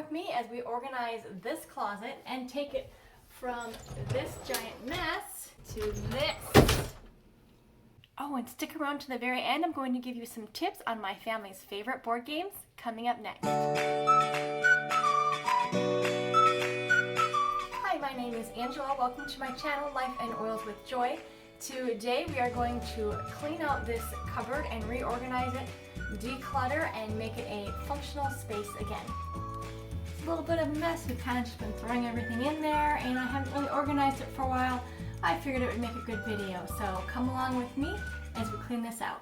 with me as we organize this closet and take it from this giant mess to this. Oh, and stick around to the very end. I'm going to give you some tips on my family's favorite board games coming up next. Hi, my name is Angela. Welcome to my channel, Life and Oils with Joy. Today we are going to clean out this cupboard and reorganize it, declutter, and make it a functional space again. It's a little bit of a mess. We've kind of just been throwing everything in there and I haven't really organized it for a while. I figured it would make a good video, so come along with me as we clean this out.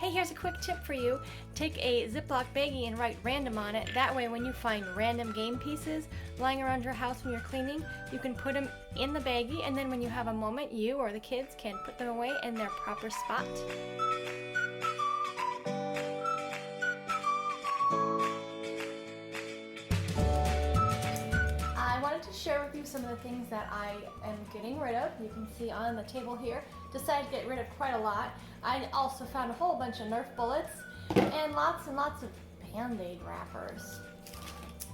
Here's a quick tip for you. Take a Ziploc baggie and write random on it. That way when you find random game pieces lying around your house when you're cleaning, you can put them in the baggie, and then when you have a moment, you or the kids can put them away in their proper spot. I wanted to share with you some of the things that I am getting rid of. You can see on the table here. Decided to get rid of quite a lot. I also found a whole bunch of Nerf bullets and lots of Band-Aid wrappers.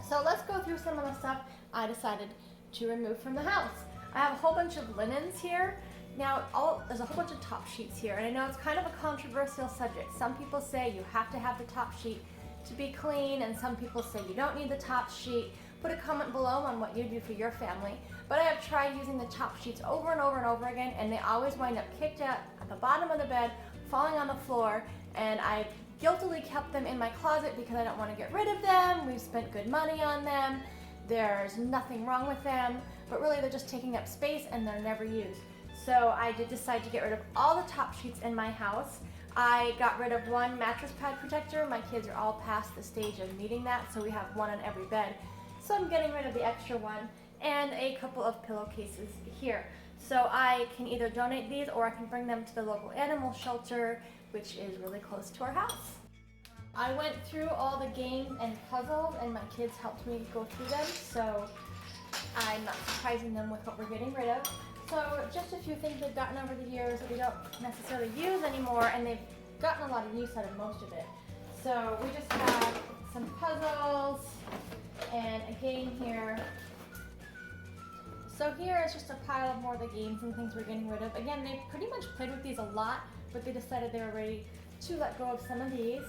So let's go through some of the stuff I decided to remove from the house. I have a whole bunch of linens here. Now there's a whole bunch of top sheets here, and I know it's kind of a controversial subject. Some people say you have to have the top sheet to be clean, and some people say you don't need the top sheet. Put a comment below on what you do for your family. But I have tried using the top sheets over and over and over again, and they always wind up kicked out at the bottom of the bed, falling on the floor, and I guiltily kept them in my closet because I don't want to get rid of them. We've spent good money on them. There's nothing wrong with them, but really they're just taking up space and they're never used. So I did decide to get rid of all the top sheets in my house. I got rid of one mattress pad protector. My kids are all past the stage of needing that, so we have one on every bed. So I'm getting rid of the extra one, and a couple of pillowcases here. So I can either donate these or I can bring them to the local animal shelter, which is really close to our house. I went through all the games and puzzles, and my kids helped me go through them, so I'm not surprising them with what we're getting rid of. So just a few things they've gotten over the years that we don't necessarily use anymore, and they've gotten a lot of use out of most of it. So we just have some puzzles and a game here. So here is just a pile of more of the games and things we're getting rid of. Again, they pretty much played with these a lot, but they decided they were ready to let go of some of these.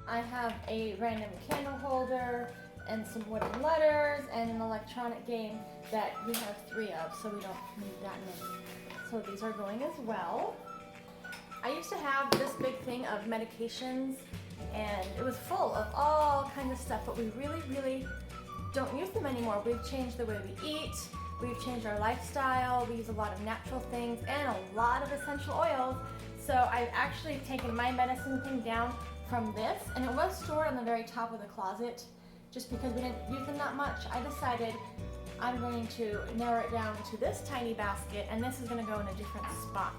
I have a random candle holder and some wooden letters and an electronic game that we have 3 of, so we don't need that many. So these are going as well. I used to have this big thing of medications, and it was full of all kinds of stuff, but we really don't use them anymore. We've changed the way we eat, we've changed our lifestyle, we use a lot of natural things and a lot of essential oils. So I've actually taken my medicine thing down from this, and it was stored on the very top of the closet. Just because we didn't use them that much, I decided I'm going to narrow it down to this tiny basket, and this is going to go in a different spot.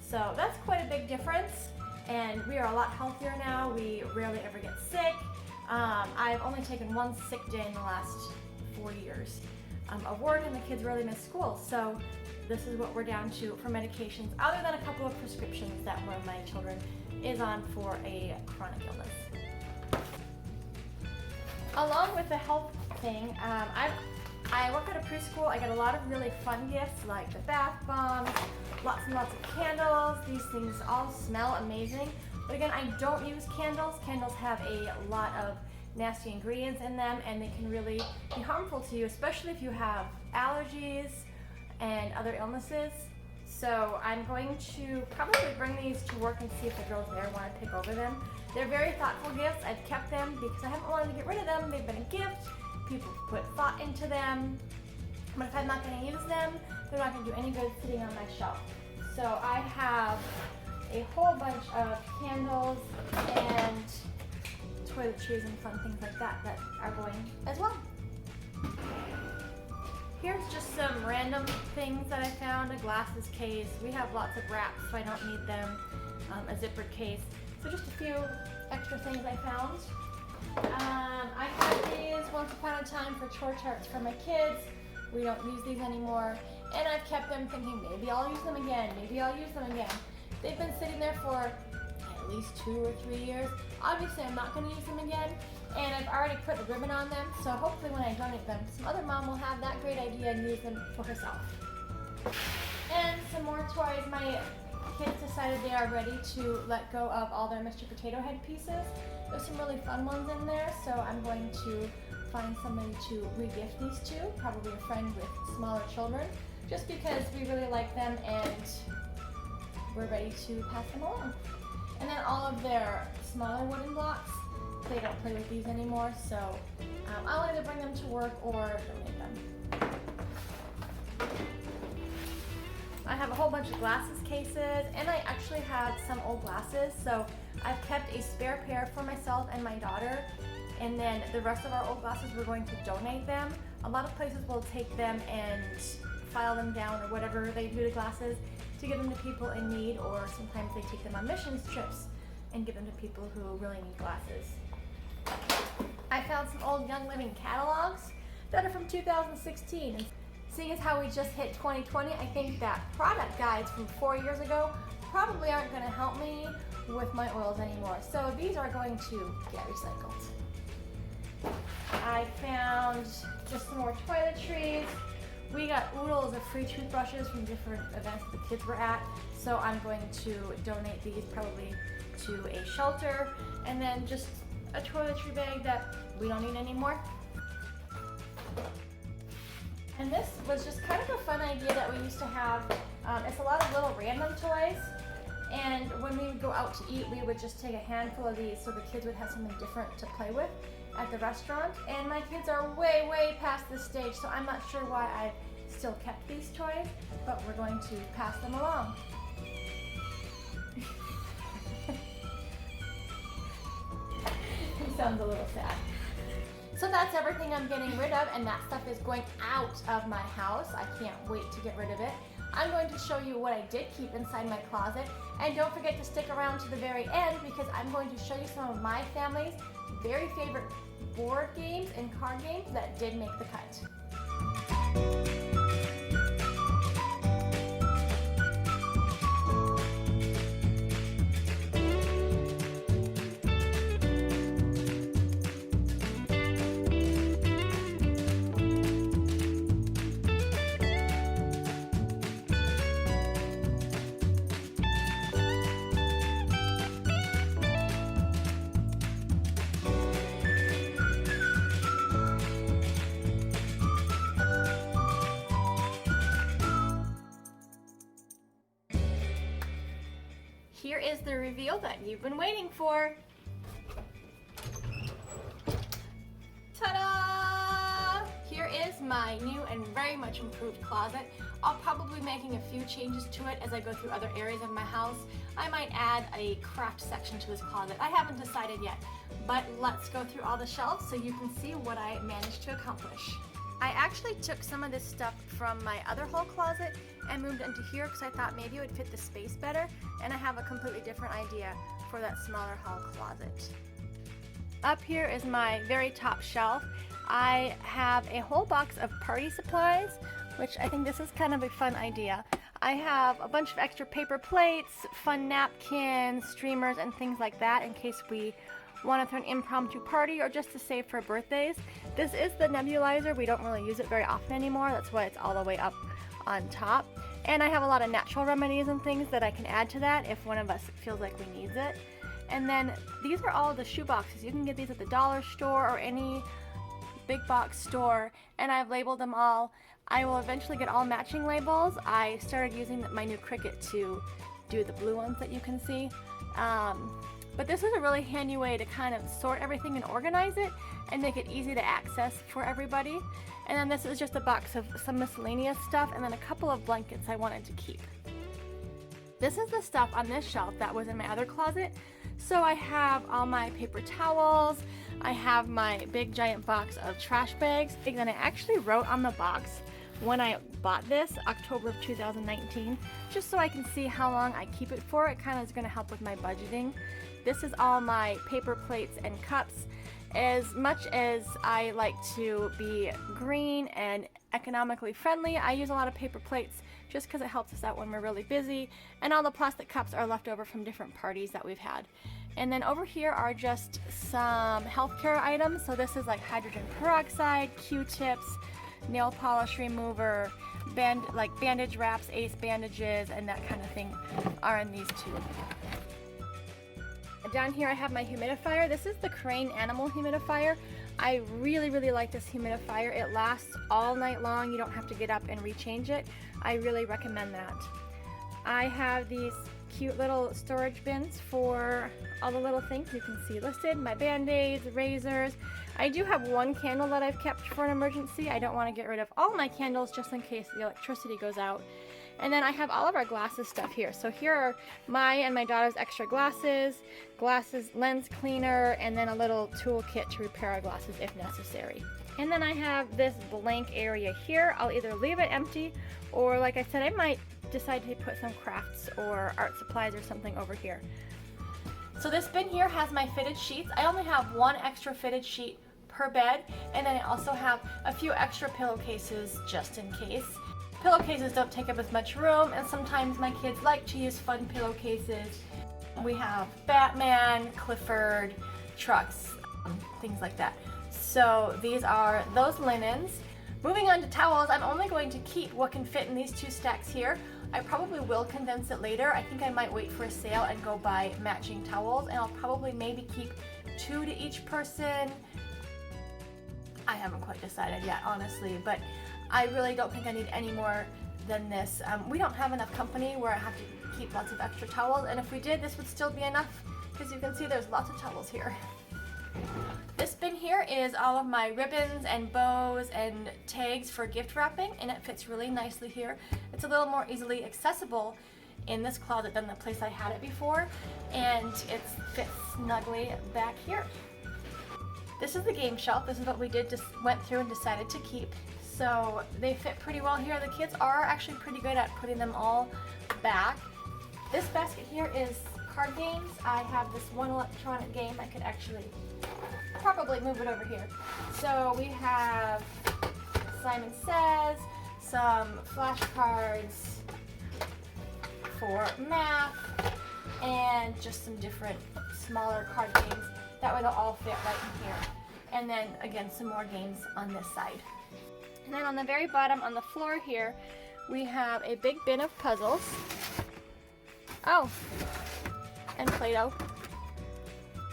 So that's quite a big difference, and we are a lot healthier now. We rarely ever get sick. I've only taken 1 sick day in the last 4 years of work, and the kids rarely miss school. So this is what we're down to for medications, other than a couple of prescriptions that one of my children is on for a chronic illness. Along with the health thing, I work at a preschool. I get a lot of really fun gifts like the bath bombs, lots and lots of candles. These things all smell amazing. But again, I don't use candles. Candles have a lot of nasty ingredients in them, and they can really be harmful to you, especially if you have allergies and other illnesses. So I'm going to probably bring these to work and see if the girls there want to pick over them. They're very thoughtful gifts. I've kept them because I haven't wanted to get rid of them. They've been a gift. People put thought into them. But if I'm not going to use them, they're not going to do any good sitting on my shelf. So I have a whole bunch of candles and toiletries and fun things like that that are going as well. Here's just some random things that I found. A glasses case. We have lots of wraps, so I don't need them. A zippered case. So just a few extra things I found. I had these once upon a time for chore charts for my kids. We don't use these anymore. And I've kept them thinking maybe I'll use them again, maybe I'll use them again. They've been sitting there for at least 2 or 3 years. Obviously I'm not going to use them again, and I've already put the ribbon on them, so hopefully when I donate them, some other mom will have that great idea and use them for herself. And some more toys. My kids decided they are ready to let go of all their Mr. Potato Head pieces. There's some really fun ones in there, so I'm going to find somebody to re-gift these to, probably a friend with smaller children, just because we really like them and we're ready to pass them along. And then all of their smaller wooden blocks, they don't play with these anymore, so I'll either bring them to work or donate them. I have a whole bunch of glasses cases, and I actually had some old glasses, so I've kept a spare pair for myself and my daughter, and then the rest of our old glasses we're going to donate them. A lot of places will take them and file them down or whatever they do to glasses to give them to people in need, or sometimes they take them on missions trips and give them to people who really need glasses. I found some old Young Living catalogs that are from 2016. And seeing as how we just hit 2020, I think that product guides from 4 years ago probably aren't going to help me with my oils anymore. So these are going to get recycled. I found just some more toiletries. We got oodles of free toothbrushes from different events that the kids were at, so I'm going to donate these probably to a shelter, and then just a toiletry bag that we don't need anymore. And this was just kind of a fun idea that we used to have. It's a lot of little random toys, and when we would go out to eat, we would just take a handful of these so the kids would have something different to play with at the restaurant. And my kids are way, way past this stage, so I'm not sure why I still kept these toys, but we're going to pass them along. He sounds a little sad. So that's everything I'm getting rid of, and that stuff is going out of my house. I can't wait to get rid of it. I'm going to show you what I did keep inside my closet, and don't forget to stick around to the very end because I'm going to show you some of my family's very favorite board games and card games that did make the cut. Here is the reveal that you've been waiting for. Ta-da! Here is my new and very much improved closet. I'll probably be making a few changes to it as I go through other areas of my house. I might add a craft section to this closet. I haven't decided yet, but let's go through all the shelves so you can see what I managed to accomplish. I actually took some of this stuff from my other hall closet and moved it into here because I thought maybe it would fit the space better, and I have a completely different idea for that smaller hall closet. Up here is my very top shelf. I have a whole box of party supplies, which I think this is kind of a fun idea. I have a bunch of extra paper plates, fun napkins, streamers, and things like that in case we want to throw an impromptu party or just to save for birthdays. This is the nebulizer. We don't really use it very often anymore. That's why it's all the way up on top. And I have a lot of natural remedies and things that I can add to that if one of us feels like we needs it. And then these are all the shoe boxes. You can get these at the dollar store or any big box store, and I've labeled them all. I will eventually get all matching labels. I started using my new Cricut to do the blue ones that you can see. But this is a really handy way to kind of sort everything and organize it and make it easy to access for everybody. And then this is just a box of some miscellaneous stuff and then a couple of blankets I wanted to keep. This is the stuff on this shelf that was in my other closet. So I have all my paper towels, I have my big giant box of trash bags, and I actually wrote on the box when I bought this, October of 2019, just so I can see how long I keep it for. It kind of is going to help with my budgeting. This is all my paper plates and cups. As much as I like to be green and economically friendly, I use a lot of paper plates just because it helps us out when we're really busy, and all the plastic cups are left over from different parties that we've had. And then over here are just some healthcare items. So this is like hydrogen peroxide, Q-tips, nail polish remover, bandage wraps, ace bandages, and that kind of thing are in these two. Down here I have my humidifier. This is the Crane Animal Humidifier. I really like this humidifier. It lasts all night long. You don't have to get up and rechange it. I really recommend that. I have these cute little storage bins for all the little things you can see listed. My band-aids, razors. I do have one candle that I've kept for an emergency. I don't want to get rid of all my candles just in case the electricity goes out. And then I have all of our glasses stuff here. So here are my and my daughter's extra glasses, lens cleaner, and then a little toolkit to repair our glasses if necessary. And then I have this blank area here. I'll either leave it empty or, like I said, I might decide to put some crafts or art supplies or something over here. So this bin here has my fitted sheets. I only have one extra fitted sheet per bed, and then I also have a few extra pillowcases just in case. Pillowcases don't take up as much room, and sometimes my kids like to use fun pillowcases. We have Batman, Clifford, trucks, things like that. So these are those linens. Moving on to towels, I'm only going to keep what can fit in these two stacks here. I probably will condense it later. I think I might wait for a sale and go buy matching towels, and I'll probably maybe keep 2 to each person. I haven't quite decided yet, honestly, but I really don't think I need any more than this. We don't have enough company where I have to keep lots of extra towels, and if we did, this would still be enough because you can see there's lots of towels here. This bin here is all of my ribbons and bows and tags for gift wrapping, and it fits really nicely here. It's a little more easily accessible in this closet than the place I had it before, and it fits snugly back here. This is the game shelf. This is what we went through and decided to keep. So they fit pretty well here. The kids are actually pretty good at putting them all back. This basket here is card games. I have this one electronic game. I could actually probably move it over here. So we have Simon Says, some flashcards for math, and just some different smaller card games. That way they'll all fit right in here. And then again, some more games on this side. And then on the very bottom on the floor here, we have a big bin of puzzles. Oh, and Play-Doh.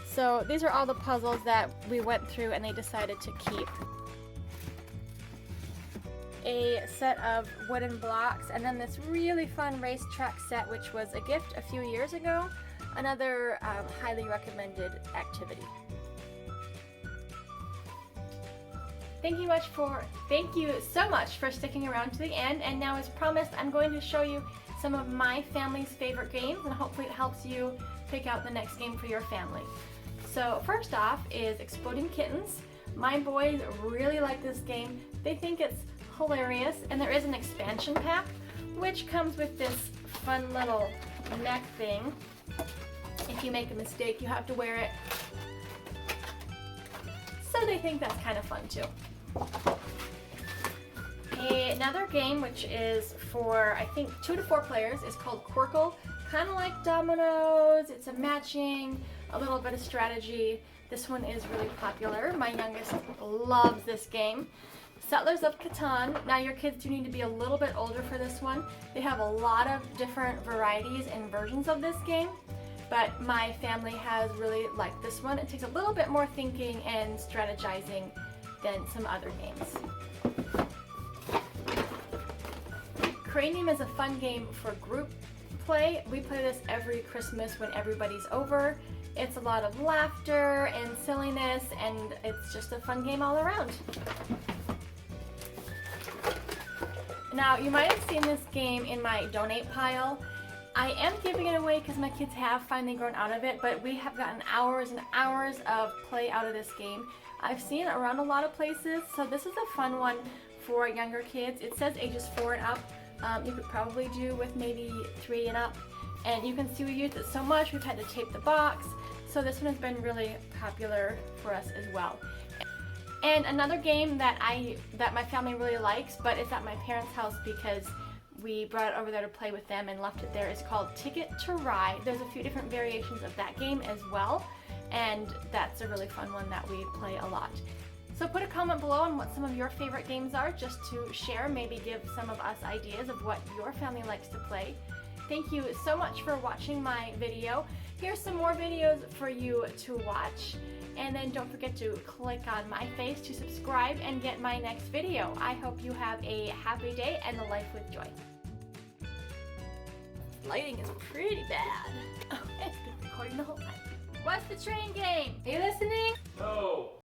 So these are all the puzzles that we went through and they decided to keep. A set of wooden blocks, and then this really fun racetrack set, which was a gift a few years ago. Another highly recommended activity. Thank you so much for sticking around to the end, and now as promised, I'm going to show you some of my family's favorite games, and hopefully it helps you pick out the next game for your family. So first off is Exploding Kittens. My boys really like this game. They think it's hilarious, and there is an expansion pack, which comes with this fun little neck thing. If you make a mistake, you have to wear it. So they think that's kind of fun too. Another game, which is for, I think, 2 to 4 players, is called Quirkle. Kind of like dominoes. It's a matching, a little bit of strategy. This one is really popular. My youngest loves this game. Settlers of Catan. Now your kids do need to be a little bit older for this one. They have a lot of different varieties and versions of this game, but my family has really liked this one. It takes a little bit more thinking and strategizing than some other games. Cranium is a fun game for group play. We play this every Christmas when everybody's over. It's a lot of laughter and silliness, and it's just a fun game all around. Now, you might have seen this game in my donate pile. I am giving it away because my kids have finally grown out of it, but we have gotten hours and hours of play out of this game. I've seen it around a lot of places, so this is a fun one for younger kids. It says ages 4 and up. You could probably do with maybe 3 and up. And you can see we used it so much, we've had to tape the box. So this one has been really popular for us as well. And another game that my family really likes, but it's at my parents' house because we brought it over there to play with them and left it there, is called Ticket to Ride. There's a few different variations of that game as well, and that's a really fun one that we play a lot. So put a comment below on what some of your favorite games are, just to share, maybe give some of us ideas of what your family likes to play. Thank you so much for watching my video. Here's some more videos for you to watch. And then don't forget to click on my face to subscribe and get my next video. I hope you have a happy day and a life with joy. Lighting is pretty bad. Oh, it's been recording the whole time. What's the train game? Are you listening? No.